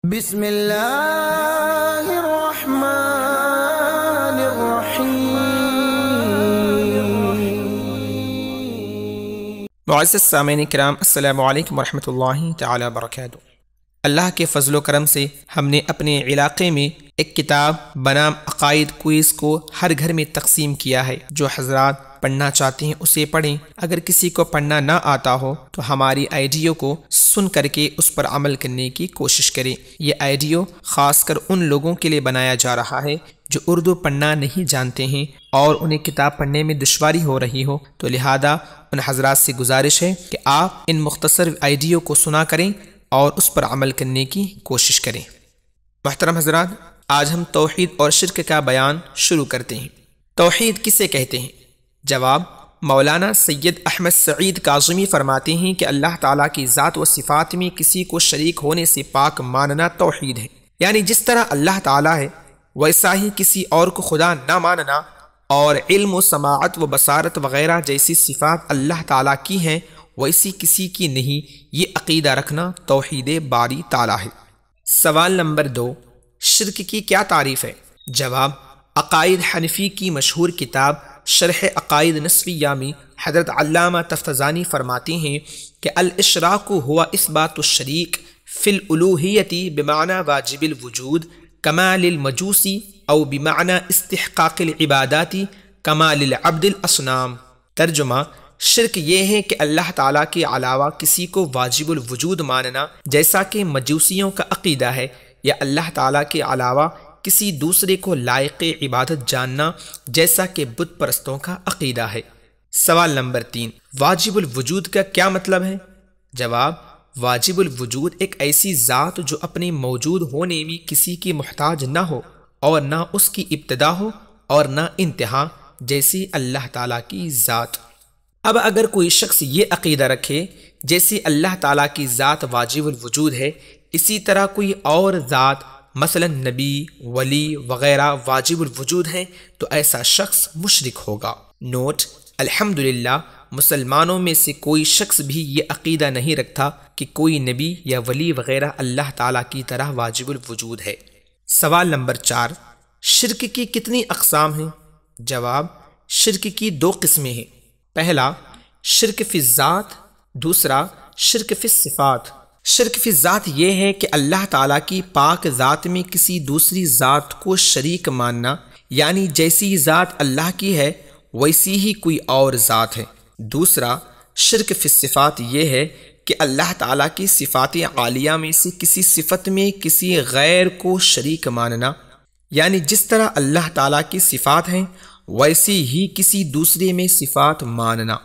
بسم اللہ الرحمن الرحیم۔ معزز سامعین کرام، السلام علیکم ورحمۃ اللہ تعالی وبرکاتہ۔ اللہ کے فضل و کرم سے ہم نے اپنے علاقے میں ایک کتاب بنام عقائد کوئز کو ہر گھر میں تقسیم کیا ہے۔ جو حضرات پڑھنا چاہتے ہیں اسے پڑھیں، اگر کسی کو پڑھنا نہ آتا ہو تو ہماری آئیڈیو کو سن کر کے اس پر عمل کرنے کی کوشش کریں۔ یہ آئیڈیو خاص کر ان لوگوں کے لیے بنایا جا رہا ہے جو اردو پڑھنا نہیں جانتے ہیں اور انہیں کتاب پڑھنے میں دشواری ہو رہی ہو، تو لہذا ان حضرات سے گزارش ہے کہ آپ ان مختصر آئیڈیو کو سنا کریں اور اس پر عمل کرنے کی کوشش کریں۔ محترم حضرات، آج ہم توحید اور شرک کا بیان شروع کرتے ہیں۔ توحید کسے کہتے ہیں؟ جواب: مولانا سید احمد سعید کاظمی فرماتے ہیں کہ اللہ تعالیٰ کی ذات و صفات میں کسی کو شریک ہونے سے پاک ماننا توحید ہے، یعنی جس طرح اللہ تعالیٰ ہے ویسا ہی کسی اور کو خدا نہ ماننا، اور علم و سماعت و بصارت وغیرہ جیسی صفات اللہ تعالیٰ کی ہیں ویسی کسی کی نہیں، یہ عقیدہ رکھنا توحید باری تعالیٰ ہے۔ سوال نمبر 2، شرک کی کیا تعریف ہے؟ جواب: عقائد حنفی کی مشہور کتاب شرح عقائد نسویہ میں حضرت علامہ تفتزانی فرماتے ہیں کہ الاشراک ہوا اثبات الشریک فی الالوہیت بمعنی واجب الوجود کما للمجوسی او بمعنی استحقاق العبادات کما للعبد الاصنام۔ ترجمہ: شرک یہ ہے کہ اللہ تعالیٰ کے علاوہ کسی کو واجب الوجود ماننا جیسا کہ مجوسیوں کا عقیدہ ہے، یا اللہ تعالیٰ کے علاوہ کسی دوسرے کو لائق عبادت جاننا جیسا کہ بت پرستوں کا عقیدہ ہے۔ سوال نمبر 3، واجب الوجود کا کیا مطلب ہے؟ جواب: واجب الوجود ایک ایسی ذات جو اپنے موجود ہونے میں کسی کی محتاج نہ ہو اور نہ اس کی ابتدا ہو اور نہ انتہا، جیسی اللہ تعالیٰ کی ذات۔ اب اگر کوئی شخص یہ عقیدہ رکھے جیسے اللہ تعالیٰ کی ذات واجب الوجود ہے، اسی طرح کوئی اور ذات مثلا نبی، ولی وغیرہ واجب الوجود ہیں، تو ایسا شخص مشرک ہوگا۔ نوٹ: الحمدللہ مسلمانوں میں سے کوئی شخص بھی یہ عقیدہ نہیں رکھتا کہ کوئی نبی یا ولی وغیرہ اللہ تعالیٰ کی طرح واجب الوجود ہے۔ سوال نمبر 4، شرک کی کتنی اقسام ہیں؟ جواب: شرک کی 2 قسمیں ہیں۔ پہلا، شرک فی الذات، دوسرا شرک فی الصفات۔ شرک فی الذات یہ ہے کہ اللہ تعالیٰ کی پاک ذات میں کسی دوسری ذات کو شریک ماننا، یعنی جیسی ذات اللہ کی ہے ویسی ہی کوئی اور ذات ہے۔ دوسرا، شرک فی الصفات یہ ہے کہ اللہ تعالیٰ کی صفات عالیہ میں سے کسی صفت میں کسی غیر کو شریک ماننا، یعنی جس طرح اللہ تعالیٰ کی صفات ہیں ویسی ہی کسی دوسرے میں صفات ماننا۔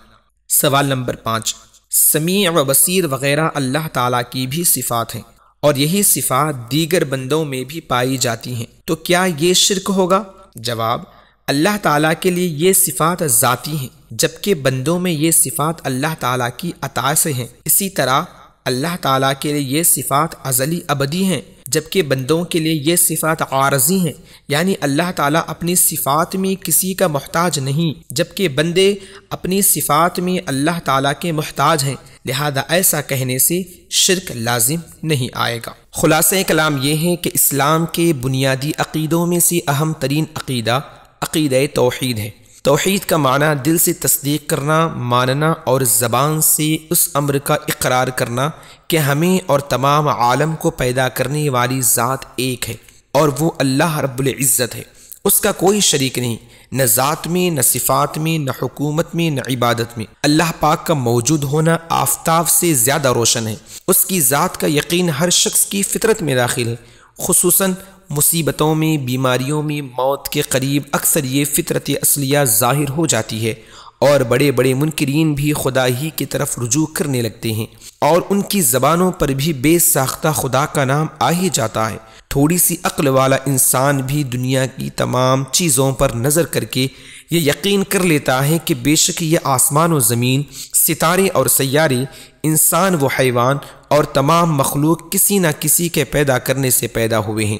سوال نمبر 5، سمیع و بصیر وغیرہ اللہ تعالیٰ کی بھی صفات ہیں اور یہی صفات دیگر بندوں میں بھی پائی جاتی ہیں، تو کیا یہ شرک ہوگا؟ جواب: اللہ تعالیٰ کے لیے یہ صفات ذاتی ہیں، جبکہ بندوں میں یہ صفات اللہ تعالیٰ کی عطا سے ہیں۔ اسی طرح اللہ تعالیٰ کے لیے یہ صفات ازلی ابدی ہیں، جبکہ بندوں کے لیے یہ صفات عارضی ہیں، یعنی اللہ تعالیٰ اپنی صفات میں کسی کا محتاج نہیں، جبکہ بندے اپنی صفات میں اللہ تعالیٰ کے محتاج ہیں، لہذا ایسا کہنے سے شرک لازم نہیں آئے گا۔ خلاصہ کلام یہ ہے کہ اسلام کے بنیادی عقیدوں میں سے اہم ترین عقیدہ عقیدہ توحید ہے۔ توحید کا معنی دل سے تصدیق کرنا، ماننا اور زبان سے اس امر کا اقرار کرنا کہ ہمیں اور تمام عالم کو پیدا کرنے والی ذات ایک ہے اور وہ اللہ رب العزت ہے، اس کا کوئی شریک نہیں، نہ ذات میں، نہ صفات میں، نہ حکومت میں، نہ عبادت میں۔ اللہ پاک کا موجود ہونا آفتاب سے زیادہ روشن ہے، اس کی ذات کا یقین ہر شخص کی فطرت میں داخل ہے، خصوصاً مصیبتوں میں، بیماریوں میں، موت کے قریب اکثر یہ فطرت اصلیہ ظاہر ہو جاتی ہے، اور بڑے بڑے منکرین بھی خدا ہی کی طرف رجوع کرنے لگتے ہیں، اور ان کی زبانوں پر بھی بے ساختہ خدا کا نام آ ہی جاتا ہے۔ تھوڑی سی عقل والا انسان بھی دنیا کی تمام چیزوں پر نظر کر کے یہ یقین کر لیتا ہے کہ بے شک یہ آسمان و زمین، ستارے اور سیارے، انسان و حیوان اور تمام مخلوق کسی نہ کسی کے پیدا کرنے سے پیدا ہوئے ہیں۔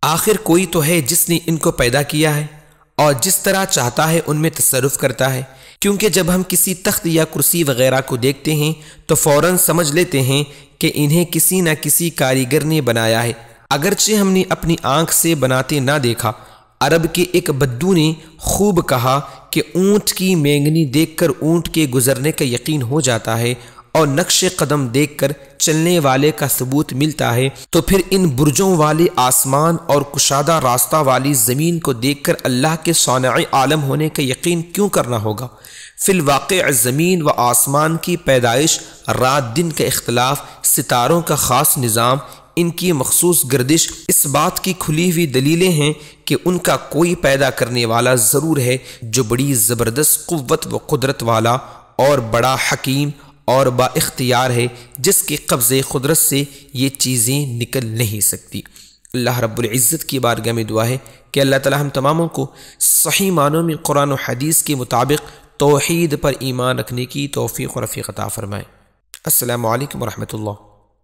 آخر کوئی تو ہے جس نے ان کو پیدا کیا ہے اور جس طرح چاہتا ہے ان میں تصرف کرتا ہے، کیونکہ جب ہم کسی تخت یا کرسی وغیرہ کو دیکھتے ہیں تو فوراً سمجھ لیتے ہیں کہ انہیں کسی نہ کسی کاریگر نے بنایا ہے، اگرچہ ہم نے اپنی آنکھ سے بناتے نہ دیکھا۔ عرب کے ایک بدو نے خوب کہا کہ اونٹ کی مینگنی دیکھ کر اونٹ کے گزرنے کا یقین ہو جاتا ہے اور نقش قدم دیکھ کر چلنے والے کا ثبوت ملتا ہے، تو پھر ان برجوں والے آسمان اور کشادہ راستہ والی زمین کو دیکھ کر اللہ کے صانع عالم ہونے کا یقین کیوں کرنا ہوگا؟ فی الواقع زمین و آسمان کی پیدائش، رات دن کا اختلاف، ستاروں کا خاص نظام، ان کی مخصوص گردش اس بات کی کھلی ہوئی دلیلیں ہیں کہ ان کا کوئی پیدا کرنے والا ضرور ہے جو بڑی زبردست قوت و قدرت والا اور بڑا حکیم اور با اختیار ہے، جس کے قبضے قدرت سے یہ چیزیں نکل نہیں سکتی۔ اللہ رب العزت کی بارگاہ میں دعا ہے کہ اللہ تعالی ہم تماموں کو صحیح معنوں میں قرآن و حدیث کے مطابق توحید پر ایمان رکھنے کی توفیق و رفیق عطا فرمائے۔ السلام علیکم ورحمۃ اللہ۔